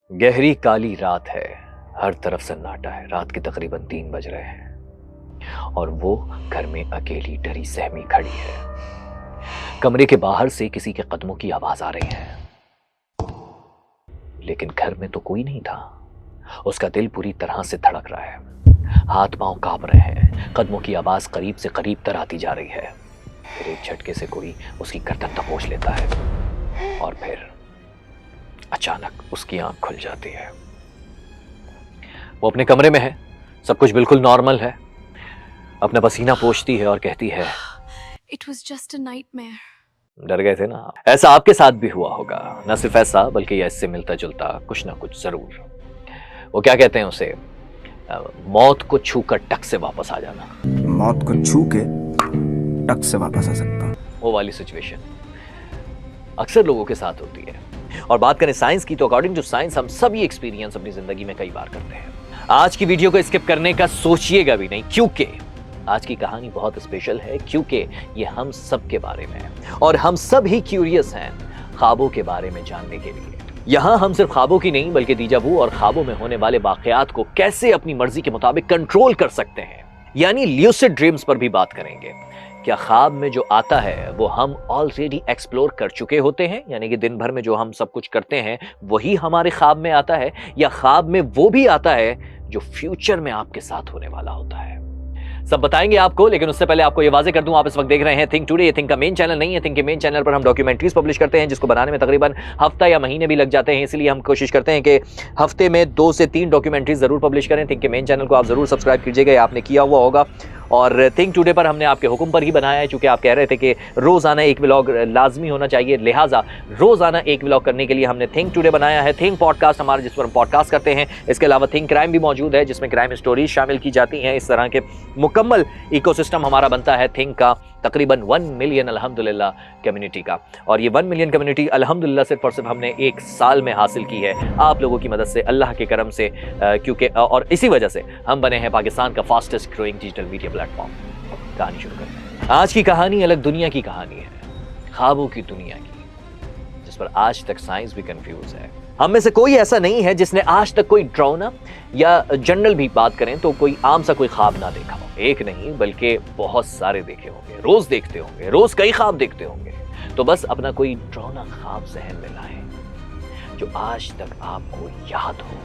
गहरी काली रात है, हर तरफ सन्नाटा है। रात के तकरीबन 3 बज रहे हैं और वो घर में अकेली डरी सहमी खड़ी है। कमरे के बाहर से किसी के कदमों की आवाज आ रही है, लेकिन घर में तो कोई नहीं था। उसका दिल पूरी तरह से धड़क रहा है, हाथ पांव कांप रहे हैं, कदमों की आवाज करीब से करीब तर आती जा रही है। फिर एक झटके से कोई उसकी गर्दन दबोच लेता है और फिर अचानक उसकी आंख खुल जाती है। वो अपने कमरे में है, सब कुछ बिल्कुल नॉर्मल है। अपना पसीना पोंछती है और कहती है, It was just a nightmare. डर गए थे ना? ऐसा आपके साथ भी हुआ होगा। न सिर्फ ऐसा बल्कि इससे मिलता जुलता कुछ ना कुछ जरूर। वो क्या कहते हैं उसे, मौत को छूकर टक से वापस आ जाना। मौत को छू के टक से वापस आ सकता हूं। वो वाली सिचुएशन अक्सर लोगों के साथ होती है। और बात करें साइंस की, तो अकॉर्डिंग टू साइंस हम सभी एक्सपीरियंस अपनी जिंदगी में कई बार करते हैं। आज की वीडियो को स्किप करने का सोचिएगा भी नहीं, क्योंकि आज की कहानी बहुत स्पेशल है, क्योंकि ये हम सब के बारे में है और हम सब ही क्यूरियस हैं ख्वाबों के बारे में जानने के लिए। यहाँ हम सिर्फ ख्वाबों की नहीं बल्कि दीजा वू और ख्वाबों में होने वाले वाकयात को कैसे अपनी मर्जी के मुताबिक कंट्रोल कर सकते हैं, यानी ल्यूसिड ड्रीम्स पर भी बात करेंगे। क्या ख्वाब में जो आता है वो हम ऑलरेडी एक्सप्लोर कर चुके होते हैं, यानी कि दिन भर में जो हम सब कुछ करते हैं वही हमारे ख्वाब में आता है, या ख्वाब में वो भी आता है जो फ्यूचर में आपके साथ होने वाला होता है? सब बताएंगे आपको, लेकिन उससे पहले आपको ये वाजे कर दूं, आप इस वक्त देख रहे हैं थिंक टुडे। ये थिंक का मेन चैनल नहीं है। थिंक के मेन चैनल पर हम डॉक्यूमेंट्रीज पब्लिश करते हैं, जिसको बनाने में तकरीबन हफ्ता या महीने भी लग जाते हैं। इसलिए हम कोशिश करते हैं कि हफ्ते में 2 से 3 डॉक्यूमेंट्रीज जरूर पब्लिश करें। थिंक के मेन चैनल को आप जरूर सब्सक्राइब कीजिएगा, या आपने किया हुआ होगा। और थिंक टुडे पर हमने आपके हुक्म पर ही बनाया है, चूंकि आप कह रहे थे कि रोजाना एक व्लॉग लाजमी होना चाहिए, लिहाजा रोजाना एक व्लॉग करने के लिए हमने थिंक टुडे बनाया है। थिंक पॉडकास्ट हमारा, जिस पर हम पॉडकास्ट करते हैं। इसके अलावा थिंक क्राइम भी मौजूद है, जिसमें क्राइम स्टोरीज शामिल की जाती हैं। इस तरह के मुकम्मल इकोसिस्टम हमारा बनता है थिंक का, तकरीबन 1 मिलियन अल्हम्दुलिल्लाह कम्युनिटी का। और ये 1 मिलियन कम्युनिटी अल्हम्दुलिल्लाह सिर्फ और सिर्फ हमने 1 साल में हासिल की है, आप लोगों की मदद से, अल्लाह के करम से, क्योंकि और इसी वजह से हम बने हैं पाकिस्तान का fastest growing digital media platform. कहानी शुरू करते हैं। आज की कहानी अलग दुनिया की कहानी है, ख्वाबों की दुनिया की, जिस पर आज तक साइंस भी कंफ्यूज है। हम में से कोई ऐसा नहीं है जिसने आज तक कोई ड्राउना या जनरल भी बात करें तो कोई आम सा कोई ख्वाब ना देखा हो। एक नहीं बल्कि बहुत सारे देखे होंगे, रोज देखते होंगे, रोज कई ख्वाब देखते होंगे। तो बस अपना कोई ड्राउना ख्वाब जहन में लाएं जो आज तक आपको याद हो,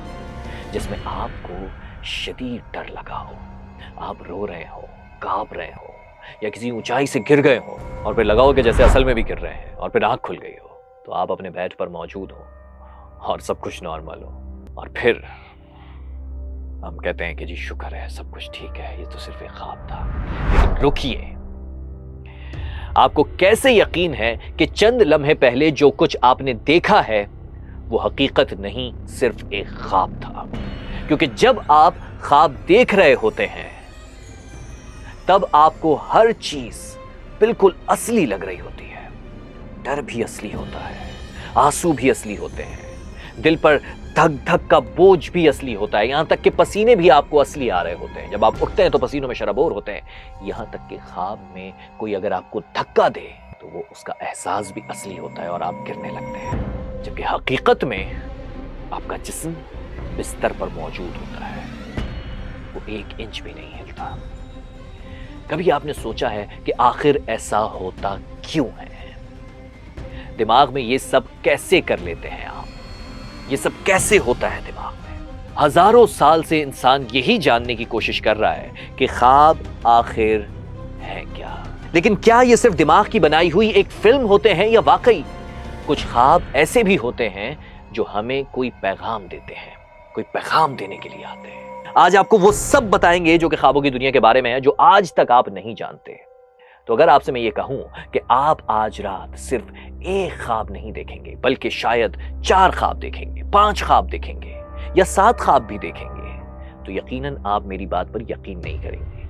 जिसमें आपको शदीद डर लगा हो, आप रो रहे हो, कांप रहे हो, या किसी ऊंचाई से गिर गए हो और फिर लगा हो कि जैसे असल में भी गिर रहे हैं, और फिर आंख खुल गई हो, तो आप अपने बेड पर मौजूद हो और सब कुछ नॉर्मल हो, और फिर हम कहते हैं कि जी शुक्र है, सब कुछ ठीक है, ये तो सिर्फ एक ख्वाब था। लेकिन रुकिए, आपको कैसे यकीन है कि चंद लम्हे पहले जो कुछ आपने देखा है वो हकीकत नहीं, सिर्फ एक ख्वाब था? क्योंकि जब आप ख्वाब देख रहे होते हैं तब आपको हर चीज बिल्कुल असली लग रही होती है। डर भी असली होता है, आंसू भी असली होते हैं, दिल पर धक धक का बोझ भी असली होता है, यहां तक कि पसीने भी आपको असली आ रहे होते हैं। जब आप उठते हैं तो पसीनों में शराबोर होते हैं। यहां तक कि ख्वाब में कोई अगर आपको धक्का दे तो वो उसका एहसास भी असली होता है और आप गिरने लगते हैं, जबकि हकीकत में आपका जिस्म बिस्तर पर मौजूद होता है, वो 1 इंच भी नहीं हिलता। कभी आपने सोचा है कि आखिर ऐसा होता क्यों है? दिमाग में ये सब कैसे कर लेते हैं आप? ये सब कैसे होता है दिमाग में? हजारों साल से इंसान यही जानने की कोशिश कर रहा है कि ख्वाब आखिर है क्या। लेकिन क्या ये सिर्फ दिमाग की बनाई हुई एक फिल्म होते हैं, या वाकई कुछ ख्वाब ऐसे भी होते हैं जो हमें कोई पैगाम देते हैं, कोई पैगाम देने के लिए आते हैं? आज आपको वो सब बताएंगे जो कि ख्वाबों की दुनिया के बारे में है, जो आज तक आप नहीं जानते। तो अगर आपसे मैं ये कहूं कि आप आज रात सिर्फ 1 ख्वाब नहीं देखेंगे, बल्कि शायद 4 ख्वाब देखेंगे, 5 ख्वाब देखेंगे, या 7 ख्वाब भी देखेंगे, तो यकीनन आप मेरी बात पर यकीन नहीं करेंगे,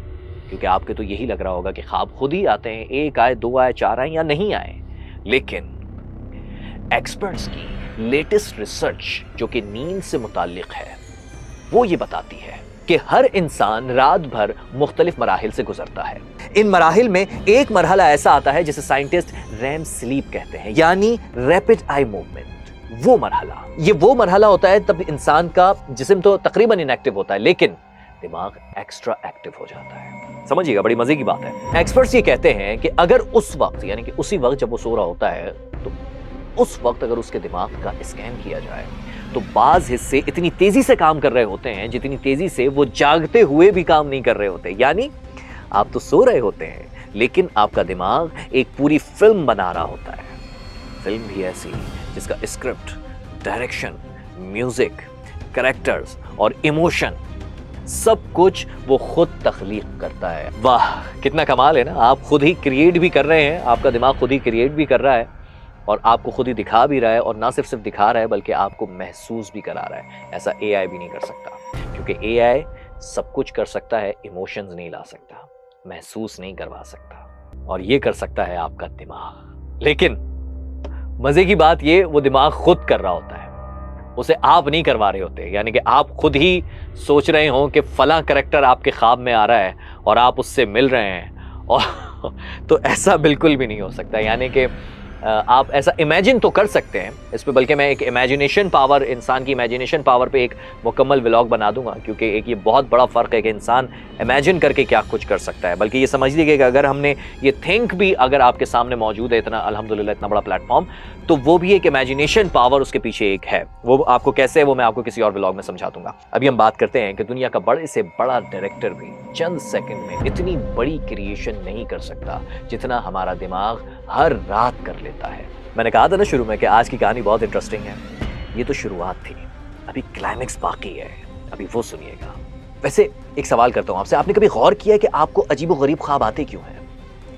क्योंकि आपके तो यही लग रहा होगा कि ख्वाब खुद ही आते हैं, 1 आए, 2 आए, 4 आए या नहीं आए। लेकिन एक्सपर्ट्स की लेटेस्ट रिसर्च जो कि नींद से मुताल्लिक है, वो ये बताती है कि हर इंसान रात भर मुख्तलिफ मराहिल से गुजरता है। इन मराहिल में एक मरहला ऐसा आता है जिसे साइंटिस्ट रैम स्लीप कहते हैं, यानी रैपिड आई मूवमेंट। वो मरहला, ये वो मरहला होता है तब इंसान का जिस्म तो तकरीबन इनएक्टिव होता है लेकिन दिमाग एक्स्ट्रा एक्टिव हो जाता है। समझिएगा, बड़ी मजे की बात है। एक्सपर्ट्स ये कहते हैं कि अगर उस वक्त यानी कि उसी वक्त जब वो सो रहा होता है तो उस वक्त अगर उसके दिमाग का स्कैन किया जाए तो बाज हिस्से इतनी तेजी से काम कर रहे होते हैं जितनी तेजी से वो जागते हुए भी काम नहीं कर रहे होते। यानी आप तो सो रहे होते हैं लेकिन आपका दिमाग एक पूरी फिल्म बना रहा होता है। फिल्म भी ऐसी जिसका स्क्रिप्ट, डायरेक्शन, म्यूजिक, कैरेक्टर्स और इमोशन सब कुछ वो खुद तख्लीक करता है। वाह, कितना कमाल है ना। आप खुद ही क्रिएट भी कर रहे हैं, आपका दिमाग खुद ही क्रिएट भी कर रहा है और आपको खुद ही दिखा भी रहा है, और ना सिर्फ दिखा रहा है बल्कि आपको महसूस भी करा रहा है। ऐसा एआई भी नहीं कर सकता, क्योंकि एआई सब कुछ कर सकता है, इमोशंस नहीं ला सकता, महसूस नहीं करवा सकता, और ये कर सकता है आपका दिमाग। लेकिन मजे की बात ये, वो दिमाग खुद कर रहा होता है, उसे आप नहीं करवा रहे होते। यानी कि आप खुद ही सोच रहे हो कि फला करैक्टर आपके ख्वाब में आ रहा है और आप उससे मिल रहे हैं, और तो ऐसा बिल्कुल भी नहीं हो सकता। यानी कि आप ऐसा इमेजिन तो कर सकते हैं इस पे, बल्कि मैं एक इमेजिनेशन पावर, इंसान की इमेजिनेशन पावर पे एक मुकम्मल व्लॉग बना दूंगा, क्योंकि एक ये बहुत बड़ा फ़र्क है कि इंसान इमेजिन करके क्या कुछ कर सकता है। बल्कि ये समझ लीजिए कि अगर हमने ये थिंक भी अगर आपके सामने मौजूद है, इतना अल्हम्दुलिल्लाह इतना बड़ा प्लेटफॉर्म, तो वो भी एक इमेजिनेशन पावर उसके पीछे एक है। वो आपको कैसे है वो मैं आपको किसी और व्लॉग में समझा दूंगा। अभी हम बात करते हैं कि दुनिया का बड़े से बड़ा डायरेक्टर भी चंद सेकंड में इतनी बड़ी क्रिएशन नहीं कर सकता जितना हमारा दिमाग हर रात कर लेता है। मैंने कहा था ना शुरू में कि आज की कहानी बहुत इंटरेस्टिंग है। ये तो शुरुआत थी, अभी क्लाइमेक्स बाकी है, अभी वो सुनिएगा। वैसे एक सवाल करता हूँ आपसे, आपने कभी गौर किया है कि आपको अजीबोगरीब ख्वाब आते क्यों हैं?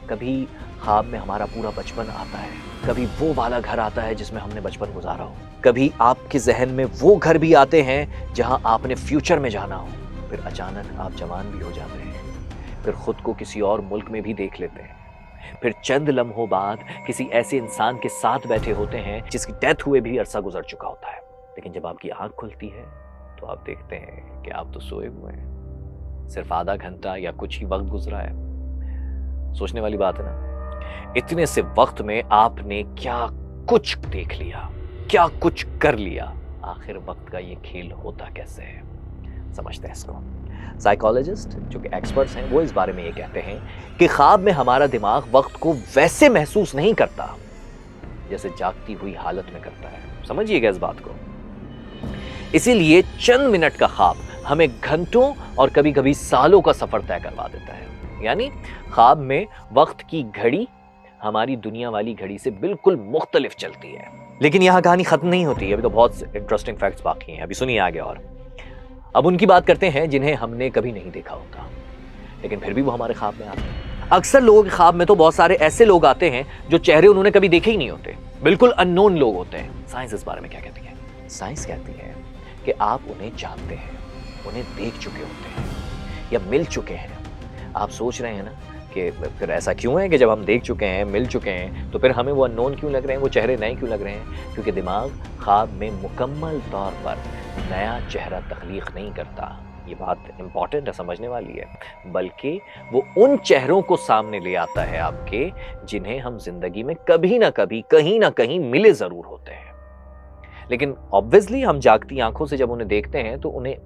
कभी ख्वाब में हमारा पूरा बचपन आता है, कभी वो वाला घर आता है जिसमें हमने बचपन गुजारा हो, कभी आपके जहन में वो घर भी आते हैं जहां आपने फ्यूचर में जाना हो, फिर अचानक आप जवान भी हो जाते हैं, फिर खुद को किसी और मुल्क में भी देख लेते हैं, फिर चंद लम्हों बाद किसी ऐसे इंसान के साथ बैठे होते हैं जिसकी डेथ हुए भी अरसा गुजर चुका होता है। लेकिन जब आपकी आंख खुलती है तो आप देखते हैं कि आप तो सोए हुए हैं, सिर्फ आधा घंटा या कुछ ही वक्त गुजरा है। सोचने वाली बात है ना, इतने से वक्त में आपने क्या कुछ देख लिया, क्या कुछ कर लिया। आखिर वक्त का ये खेल होता कैसे है, समझते हैं इसको। साइकोलॉजिस्ट जो कि एक्सपर्ट्स हैं वो इस बारे में ये कहते हैं कि ख्वाब में हमारा दिमाग वक्त को वैसे महसूस नहीं करता जैसे जागती हुई हालत में करता है। समझिएगा इस बात को। इसीलिए चंद मिनट का ख्वाब हमें घंटों और कभी कभी सालों का सफर तय करवा देता है। यानी ख्वाब में वक्त की घड़ी हमारी दुनिया वाली घड़ी से बिल्कुल मुख्तलिफ चलती है। लेकिन यहाँ कहानी खत्म नहीं होती, अभी तो बहुत इंटरेस्टिंग फैक्ट्स बाकी हैं, अभी सुनिए आगे। और अब उनकी बात करते हैं जिन्हें हमने कभी नहीं देखा होता, लेकिन फिर भी वो हमारे ख्वाब में आते हैं। अक्सर लोगों के ख्वाब में तो बहुत सारे ऐसे लोग आते हैं जो चेहरे उन्होंने कभी देखे ही नहीं होते, बिल्कुल अननोन लोग होते हैं। साइंस इस बारे में क्या कहती है? साइंस कहती है कि आप उन्हें जानते हैं, उन्हें देख चुके होते हैं या मिल चुके हैं। आप सोच रहे हैं ना कि फिर ऐसा क्यों है कि जब हम देख चुके हैं, मिल चुके हैं, तो फिर हमें वो अननोन क्यों लग रहे हैं, वो चेहरे नए क्यों लग रहे हैं? क्योंकि दिमाग ख्वाब में मुकम्मल तौर पर नया चेहरा तख्लीक नहीं करता। ये बात इंपॉर्टेंट है, समझने वाली है। बल्कि वो उन चेहरों को सामने ले आता है आपके जिन्हें हम जिंदगी में कभी ना कभी कहीं ना कहीं मिले जरूर होते हैं। लेकिन ऑब्वियसली हम जागती आंखों से जब उन्हें देखते हैं तो उन्हें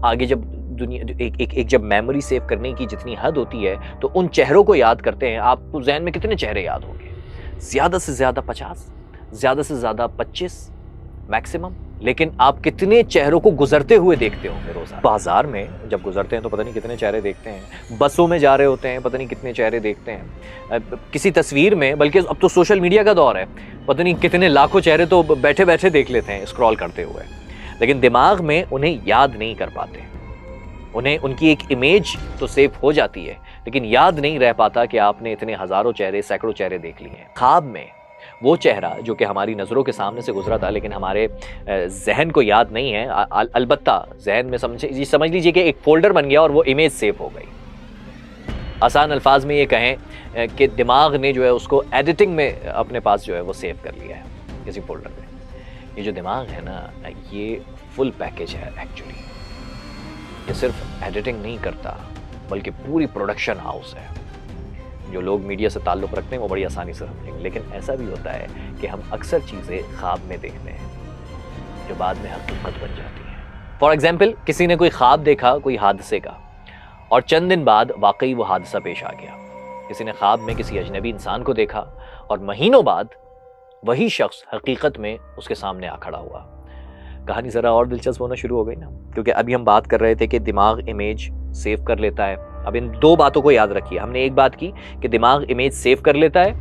आगे जब दुनिया एक जब मेमोरी सेव करने की जितनी हद होती है तो उन चेहरों को याद करते हैं। आपको जहन में कितने चेहरे याद होंगे? ज्यादा से ज्यादा 50, ज्यादा से ज्यादा 25 मैक्सिमम। लेकिन आप कितने चेहरों को गुजरते हुए देखते होंगे रोजाना? बाजार में जब गुजरते हैं तो पता नहीं कितने चेहरे देखते हैं, बसों में जा रहे होते हैं पता नहीं कितने चेहरे देखते हैं, किसी तस्वीर में, बल्कि अब तो सोशल मीडिया का दौर है, पता नहीं कितने लाखों चेहरे तो बैठे बैठे देख लेते हैं स्क्रॉल करते हुए। लेकिन दिमाग में उन्हें याद नहीं कर पाते। उन्हें उनकी एक इमेज तो सेव हो जाती है लेकिन याद नहीं रह पाता कि आपने इतने हजारों चेहरे, सैकड़ों चेहरे देख लिए हैं। ख्वाब में वो चेहरा जो कि हमारी नज़रों के सामने से गुजरा था लेकिन हमारे जहन को याद नहीं है, अलबत्ता जहन में समझ लीजिए कि एक फोल्डर बन गया और वो इमेज सेव हो गई। आसान अल्फाज में ये कहें कि दिमाग ने जो है उसको एडिटिंग में अपने पास जो है वो सेव कर लिया है किसी फोल्डर में। ये जो दिमाग है ना, ये फुल पैकेज है एक्चुअली। ये सिर्फ एडिटिंग नहीं करता बल्कि पूरी प्रोडक्शन हाउस है। جو لوگ میڈیا سے تعلق رکھتے ہیں وہ بڑی آسانی سے سمجھیں گے، لیکن ایسا بھی ہوتا ہے کہ ہم اکثر چیزیں خواب میں دیکھتے ہیں جو بعد میں حقیقت بن جاتی ہیں۔ فار ایگزامپل، کسی نے کوئی خواب دیکھا کوئی حادثے کا، اور چند دن بعد واقعی وہ حادثہ پیش آ گیا۔ کسی نے خواب میں کسی اجنبی انسان کو دیکھا اور مہینوں بعد وہی شخص حقیقت میں اس کے سامنے آ کھڑا ہوا۔ کہانی ذرا اور دلچسپ ہونا شروع ہو گئی نا، کیونکہ ابھی ہم بات کر رہے تھے کہ دماغ امیج سیو کر لیتا ہے۔ اب ان دو باتوں کو یاد رکھیے، ہم نے ایک بات کی کہ دماغ امیج سیو کر لیتا ہے،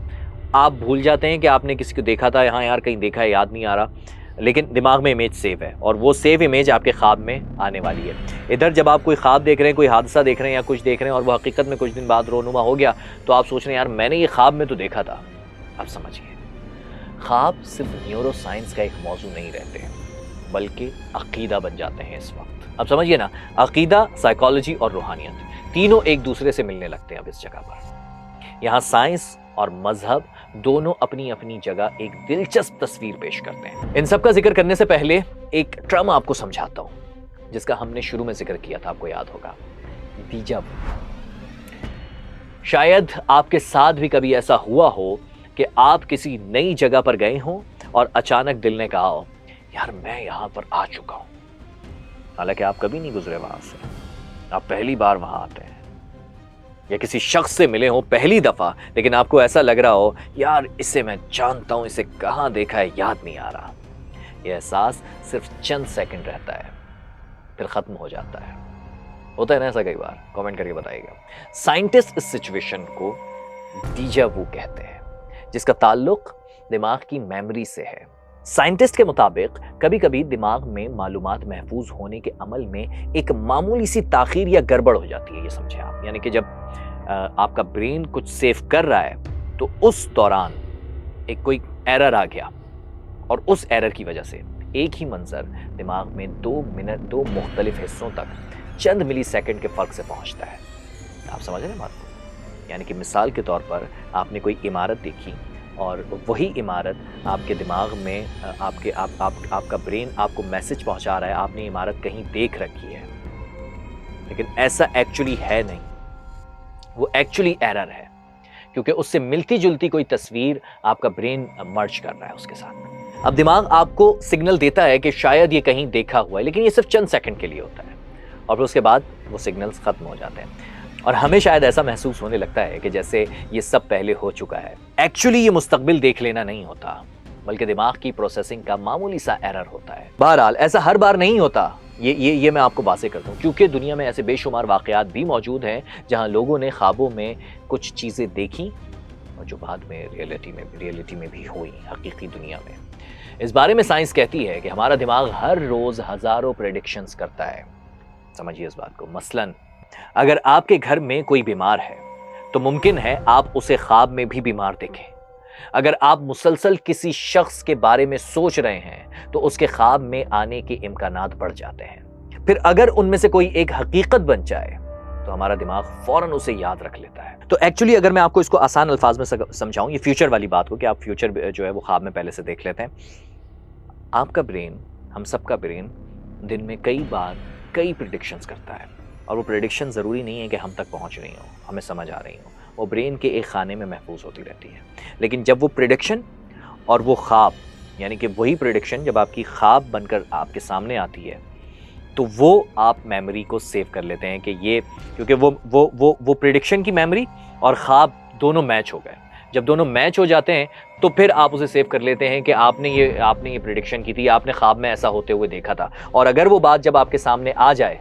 آپ بھول جاتے ہیں کہ آپ نے کسی کو دیکھا تھا، ہاں یار کہیں دیکھا ہے، یاد نہیں آ رہا، لیکن دماغ میں امیج سیو ہے اور وہ سیو امیج آپ کے خواب میں آنے والی ہے۔ ادھر جب آپ کوئی خواب دیکھ رہے ہیں، کوئی حادثہ دیکھ رہے ہیں یا کچھ دیکھ رہے ہیں اور وہ حقیقت میں کچھ دن بعد رونما ہو گیا، تو آپ سوچ رہے ہیں یار میں نے یہ خواب میں تو دیکھا تھا۔ آپ سمجھیے، خواب صرف نیورو سائنس کا ایک موضوع نہیں رہتے ہیں بلکہ عقیدہ بن جاتے ہیں اس وقت۔ اب سمجھیے نا، عقیدہ، سائیکالوجی اور روحانیت تینوں ایک دوسرے سے ملنے لگتے ہیں اب اس جگہ پر۔ یہاں سائنس اور مذہب دونوں اپنی اپنی جگہ ایک دلچسپ تصویر پیش کرتے ہیں۔ ان سب کا ذکر کرنے سے پہلے ایک ٹرم آپ کو سمجھاتا ہوں جس کا ہم نے شروع میں ذکر کیا تھا، آپ کو یاد ہوگا، دیجا وو۔ شاید آپ کے ساتھ بھی کبھی ایسا ہوا ہو کہ آپ کسی نئی جگہ پر گئے ہوں اور اچانک دل نے کہا ہو یار میں یہاں پر آ چکا ہوں، حالانکہ آپ کبھی نہیں گزرے وہاں سے، آپ پہلی بار وہاں آتے ہیں، یا کسی شخص سے ملے ہوں پہلی دفعہ لیکن آپ کو ایسا لگ رہا ہو یار اسے میں جانتا ہوں، اسے کہاں دیکھا ہے یاد نہیں آ رہا۔ یہ احساس صرف چند سیکنڈ رہتا ہے پھر ختم ہو جاتا ہے۔ ہوتا ہے نا ایسا کئی بار؟ کامنٹ کر کے بتائیے گا۔ سائنٹسٹ اس سچویشن کو دیجا وو کہتے ہیں، جس کا تعلق دماغ کی میموری سے ہے۔ سائنٹسٹ کے مطابق کبھی کبھی دماغ میں معلومات محفوظ ہونے کے عمل میں ایک معمولی سی تاخیر یا گڑبڑ ہو جاتی ہے، یہ سمجھیں آپ، یعنی کہ جب آپ کا برین کچھ سیو کر رہا ہے تو اس دوران ایک کوئی ایرر آ گیا اور اس ایرر کی وجہ سے ایک ہی منظر دماغ میں دو مختلف حصوں تک چند ملی سیکنڈ کے فرق سے پہنچتا ہے۔ آپ سمجھ رہے ہیں بات کو؟ یعنی کہ مثال کے طور پر آپ نے کوئی عمارت دیکھی اور وہی عمارت آپ کے دماغ میں آپ کا برین آپ کو میسج پہنچا رہا ہے آپ نے عمارت کہیں دیکھ رکھی ہے، لیکن ایسا ایکچولی ہے نہیں، وہ ایکچولی ایرر ہے، کیونکہ اس سے ملتی جلتی کوئی تصویر آپ کا برین مرج کر رہا ہے اس کے ساتھ۔ اب دماغ آپ کو سگنل دیتا ہے کہ شاید یہ کہیں دیکھا ہوا ہے، لیکن یہ صرف چند سیکنڈ کے لیے ہوتا ہے اور پھر اس کے بعد وہ سگنلز ختم ہو جاتے ہیں اور ہمیں شاید ایسا محسوس ہونے لگتا ہے کہ جیسے یہ سب پہلے ہو چکا ہے۔ ایکچولی یہ مستقبل دیکھ لینا نہیں ہوتا بلکہ دماغ کی پروسیسنگ کا معمولی سا ایرر ہوتا ہے۔ بہرحال ایسا ہر بار نہیں ہوتا، یہ میں آپ کو واضح کرتا ہوں، کیونکہ دنیا میں ایسے بے شمار واقعات بھی موجود ہیں جہاں لوگوں نے خوابوں میں کچھ چیزیں دیکھی اور جو بعد میں ریئلٹی میں بھی ہوئی، حقیقی دنیا میں۔ اس بارے میں سائنس کہتی ہے کہ ہمارا دماغ ہر روز ہزاروں پریڈکشنز کرتا ہے۔ سمجھیے اس بات کو، مثلاً اگر آپ کے گھر میں کوئی بیمار ہے تو ممکن ہے آپ اسے خواب میں بھی بیمار دیکھیں۔ اگر آپ مسلسل کسی شخص کے بارے میں سوچ رہے ہیں تو اس کے خواب میں آنے کے امکانات بڑھ جاتے ہیں۔ پھر اگر ان میں سے کوئی ایک حقیقت بن جائے تو ہمارا دماغ فوراً اسے یاد رکھ لیتا ہے۔ تو ایکچولی اگر میں آپ کو اس کو آسان الفاظ میں سمجھاؤں، یہ فیوچر والی بات کو کہ آپ فیوچر جو ہے وہ خواب میں پہلے سے دیکھ لیتے ہیں۔ آپ کا برین، ہم سب کا برین دن میں کئی بار کئی پریڈکشنز کرتا ہے اور وہ پریڈکشن ضروری نہیں ہے کہ ہم تک پہنچ رہی ہوں، ہمیں سمجھ آ رہی ہوں، وہ برین کے ایک خانے میں محفوظ ہوتی رہتی ہے۔ لیکن جب وہ پریڈکشن اور وہ خواب، یعنی کہ وہی پریڈکشن جب آپ کی خواب بن کر آپ کے سامنے آتی ہے تو وہ آپ میموری کو سیو کر لیتے ہیں کہ یہ، کیونکہ وہ پریڈکشن کی میموری اور خواب دونوں میچ ہو گئے۔ جب دونوں میچ ہو جاتے ہیں تو پھر آپ اسے سیو کر لیتے ہیں کہ آپ نے یہ پریڈکشن کی تھی، آپ نے خواب میں ایسا ہوتے ہوئے دیکھا تھا، اور اگر وہ بات جب آپ کے سامنے آ جائے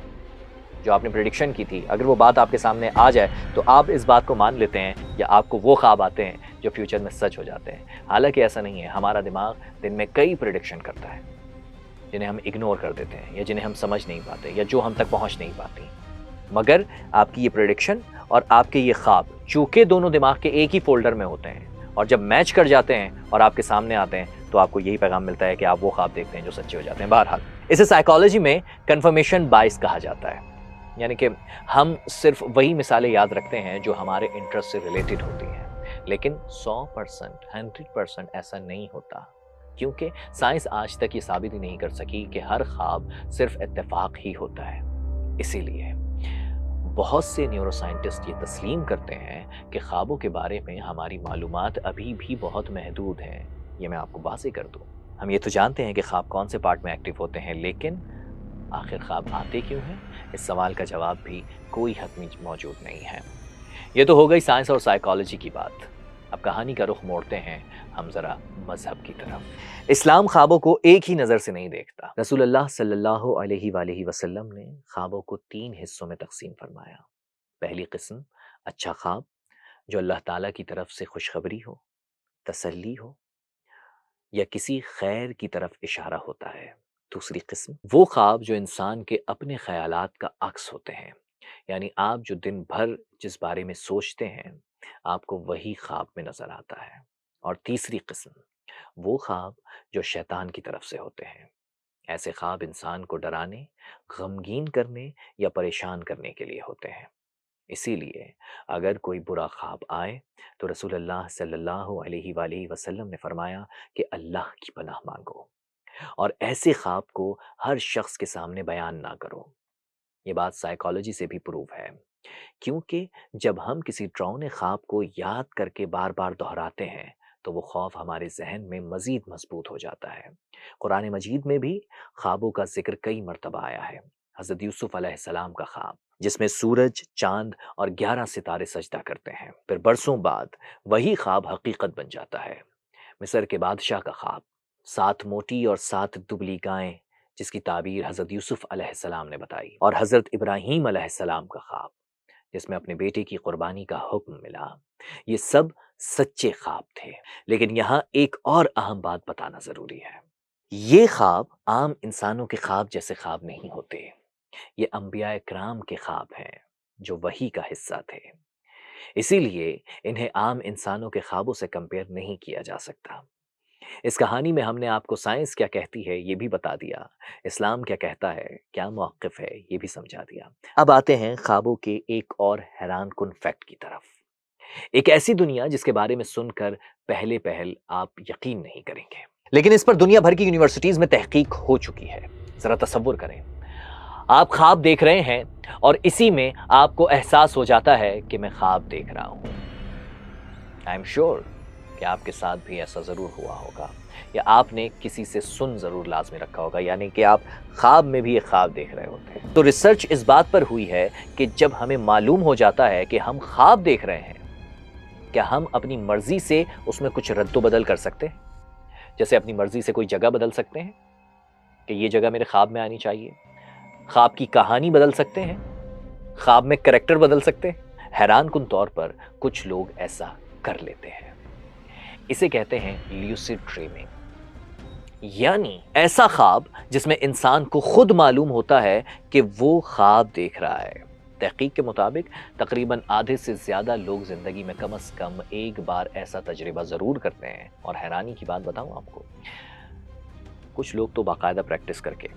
جو آپ نے پریڈکشن کی تھی، اگر وہ بات آپ کے سامنے آ جائے تو آپ اس بات کو مان لیتے ہیں یا آپ کو وہ خواب آتے ہیں جو فیوچر میں سچ ہو جاتے ہیں۔ حالانکہ ایسا نہیں ہے، ہمارا دماغ دن میں کئی پریڈکشن کرتا ہے جنہیں ہم اگنور کر دیتے ہیں یا جنہیں ہم سمجھ نہیں پاتے یا جو ہم تک پہنچ نہیں پاتی، مگر آپ کی یہ پریڈکشن اور آپ کے یہ خواب چونکہ دونوں دماغ کے ایک ہی فولڈر میں ہوتے ہیں اور جب میچ کر جاتے ہیں اور آپ کے سامنے آتے ہیں تو آپ کو یہی پیغام ملتا ہے کہ آپ وہ خواب دیکھتے ہیں جو سچے ہو جاتے ہیں۔ بہرحال اسے سائیکالوجی میں کنفرمیشن بائس کہا جاتا ہے، یعنی کہ ہم صرف وہی مثالیں یاد رکھتے ہیں جو ہمارے انٹرسٹ سے ریلیٹڈ ہوتی ہیں، لیکن 100% ایسا نہیں ہوتا، کیونکہ سائنس آج تک یہ ثابت ہی نہیں کر سکی کہ ہر خواب صرف اتفاق ہی ہوتا ہے۔ اسی لیے بہت سے نیورو سائنٹسٹ یہ تسلیم کرتے ہیں کہ خوابوں کے بارے میں ہماری معلومات ابھی بھی بہت محدود ہیں۔ یہ میں آپ کو واضح کر دوں، ہم یہ تو جانتے ہیں کہ خواب کون سے پارٹ میں ایکٹیو ہوتے ہیں، لیکن آخر خواب آتے کیوں ہیں، اس سوال کا جواب بھی کوئی حتمی موجود نہیں ہے۔ یہ تو ہو گئی سائنس اور سائیکالوجی کی بات۔ اب کہانی کا رخ موڑتے ہیں ہم ذرا مذہب کی طرف۔ اسلام خوابوں کو ایک ہی نظر سے نہیں دیکھتا۔ رسول اللہ صلی اللہ علیہ وآلہ وسلم نے خوابوں کو 3 حصوں میں تقسیم فرمایا۔ پہلی قسم اچھا خواب جو اللہ تعالیٰ کی طرف سے خوشخبری ہو، تسلی ہو یا کسی خیر کی طرف اشارہ ہوتا ہے۔ دوسری قسم وہ خواب جو انسان کے اپنے خیالات کا عکس ہوتے ہیں، یعنی آپ جو دن بھر جس بارے میں سوچتے ہیں آپ کو وہی خواب میں نظر آتا ہے۔ اور تیسری قسم وہ خواب جو شیطان کی طرف سے ہوتے ہیں۔ ایسے خواب انسان کو ڈرانے، غمگین کرنے یا پریشان کرنے کے لیے ہوتے ہیں۔ اسی لیے اگر کوئی برا خواب آئے تو رسول اللہ صلی اللہ علیہ وآلہ وسلم نے فرمایا کہ اللہ کی پناہ مانگو، اور ایسے خواب کو ہر شخص کے سامنے بیان نہ کرو۔ یہ بات سائیکالوجی سے بھی پروف ہے، کیونکہ جب ہم کسی ڈراؤنے خواب کو یاد کر کے بار بار دہراتے ہیں تو وہ خوف ہمارے ذہن میں مزید مضبوط ہو جاتا ہے۔ قرآن مجید میں بھی خوابوں کا ذکر کئی مرتبہ آیا ہے۔ حضرت یوسف علیہ السلام کا خواب جس میں سورج، چاند اور 11 ستارے سجدہ کرتے ہیں، پھر برسوں بعد وہی خواب حقیقت بن جاتا ہے۔ مصر کے بادشاہ کا خواب 7 موٹی اور 7 دبلی گائیں جس کی تعبیر حضرت یوسف علیہ السلام نے بتائی، اور حضرت ابراہیم علیہ السلام کا خواب جس میں اپنے بیٹے کی قربانی کا حکم ملا۔ یہ سب سچے خواب تھے، لیکن یہاں ایک اور اہم بات بتانا ضروری ہے۔ یہ خواب عام انسانوں کے خواب جیسے خواب نہیں ہوتے، یہ انبیاء کرام کے خواب ہیں جو وحی کا حصہ تھے، اسی لیے انہیں عام انسانوں کے خوابوں سے کمپیئر نہیں کیا جا سکتا۔ اس کہانی میں ہم نے آپ کو سائنس کیا کہتی ہے یہ بھی بتا دیا، اسلام کیا کہتا ہے، کیا موقف ہے یہ بھی سمجھا دیا۔ اب آتے ہیں خوابوں کے ایک اور حیران کن فیکٹ کی طرف، ایک ایسی دنیا جس کے بارے میں سن کر پہلے پہل آپ یقین نہیں کریں گے، لیکن اس پر دنیا بھر کی یونیورسٹیز میں تحقیق ہو چکی ہے۔ ذرا تصور کریں، آپ خواب دیکھ رہے ہیں اور اسی میں آپ کو احساس ہو جاتا ہے کہ میں خواب دیکھ رہا ہوں۔ آئی ایم شیور کہ آپ کے ساتھ بھی ایسا ضرور ہوا ہوگا، یا آپ نے کسی سے سن ضرور لازمی رکھا ہوگا، یعنی کہ آپ خواب میں بھی ایک خواب دیکھ رہے ہوتے ہیں۔ تو ریسرچ اس بات پر ہوئی ہے کہ جب ہمیں معلوم ہو جاتا ہے کہ ہم خواب دیکھ رہے ہیں، کیا ہم اپنی مرضی سے اس میں کچھ رد و بدل کر سکتے ہیں؟ جیسے اپنی مرضی سے کوئی جگہ بدل سکتے ہیں کہ یہ جگہ میرے خواب میں آنی چاہیے، خواب کی کہانی بدل سکتے ہیں، خواب میں کریکٹر بدل سکتے ہیں۔ حیران کن طور پر کچھ لوگ ایسا کر لیتے ہیں۔ اسے کہتے ہیں لیوسڈ ڈریمنگ، یعنی ایسا خواب جس میں انسان کو خود معلوم ہوتا ہے کہ وہ خواب دیکھ رہا ہے۔ تحقیق کے مطابق تقریباً آدھے سے زیادہ لوگ زندگی میں کم از کم ایک بار ایسا تجربہ ضرور کرتے ہیں، اور حیرانی کی بات بتاؤں آپ کو، کچھ لوگ تو باقاعدہ پریکٹس کر کے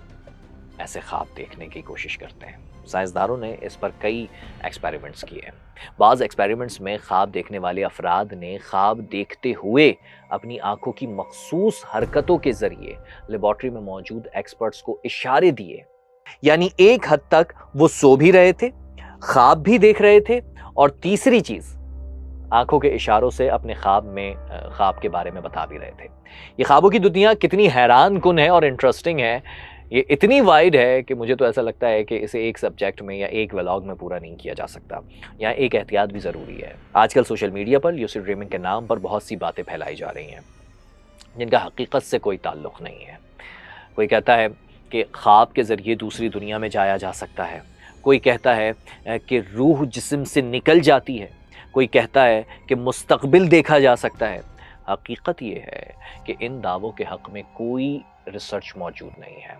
ایسے خواب دیکھنے کی کوشش کرتے ہیں۔ سائنسدانوں نے اس پر کئی ایکسپیریمنٹس کیے ہیں۔ بعض ایکسپیریمنٹس میں خواب دیکھنے والے افراد نے خواب دیکھتے ہوئے اپنی آنکھوں کی مخصوص حرکتوں کے ذریعے لیبارٹری میں موجود ایکسپرٹس کو اشارے دیے، یعنی ایک حد تک وہ سو بھی رہے تھے، خواب بھی دیکھ رہے تھے، اور تیسری چیز آنکھوں کے اشاروں سے اپنے خواب کے بارے میں بتا بھی رہے تھے۔ یہ خوابوں کی دنیا کتنی حیران کن ہے اور انٹرسٹنگ ہے، یہ اتنی وائڈ ہے کہ مجھے تو ایسا لگتا ہے کہ اسے ایک سبجیکٹ میں یا ایک ولاگ میں پورا نہیں کیا جا سکتا۔ یہاں ایک احتیاط بھی ضروری ہے۔ آج کل سوشل میڈیا پر لیوسڈ ڈریمنگ کے نام پر بہت سی باتیں پھیلائی جا رہی ہیں جن کا حقیقت سے کوئی تعلق نہیں ہے۔ کوئی کہتا ہے کہ خواب کے ذریعے دوسری دنیا میں جایا جا سکتا ہے، کوئی کہتا ہے کہ روح جسم سے نکل جاتی ہے، کوئی کہتا ہے کہ مستقبل دیکھا جا سکتا ہے۔ حقیقت یہ ہے کہ ان دعووں کے حق میں کوئی ریسرچ موجود نہیں ہے۔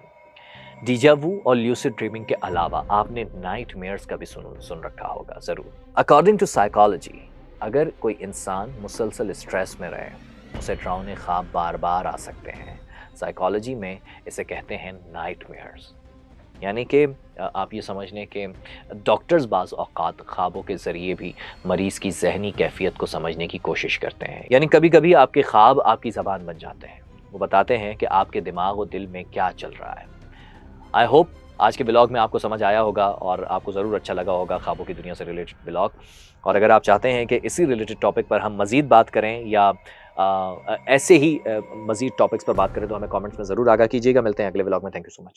ڈیجا وو اور لیوسڈ ڈریمنگ کے علاوہ آپ نے نائٹ میئرز کا بھی سن رکھا ہوگا ضرور۔ اکارڈنگ ٹو سائیکالوجی، اگر کوئی انسان مسلسل اسٹریس میں رہے، اسے ڈراؤنے خواب بار بار آ سکتے ہیں۔ سائیکالوجی میں اسے کہتے ہیں نائٹ میئرز، یعنی کہ آپ یہ سمجھ لیں کہ ڈاکٹرز بعض اوقات خوابوں کے ذریعے بھی مریض کی ذہنی کیفیت کو سمجھنے کی کوشش کرتے ہیں، یعنی کبھی کبھی آپ کے خواب آپ کی زبان بن جاتے ہیں، وہ بتاتے ہیں کہ آپ کے دماغ و دل میں کیا چل رہا ہے۔ آئی ہوپ آج کے بلاگ میں آپ کو سمجھ آیا ہوگا اور آپ کو ضرور اچھا لگا ہوگا خوابوں کی دنیا سے ریلیٹڈ بلاگ. اور اگر آپ چاہتے ہیں کہ اسی ریلیٹڈ ٹاپک پر ہم مزید بات کریں یا ایسے ہی مزید ٹاپکس پر بات کریں تو ہمیں کامنٹس میں ضرور آگاہ کیجیے گا. ملتے ہیں اگلے بلاگ میں. Thank you so much.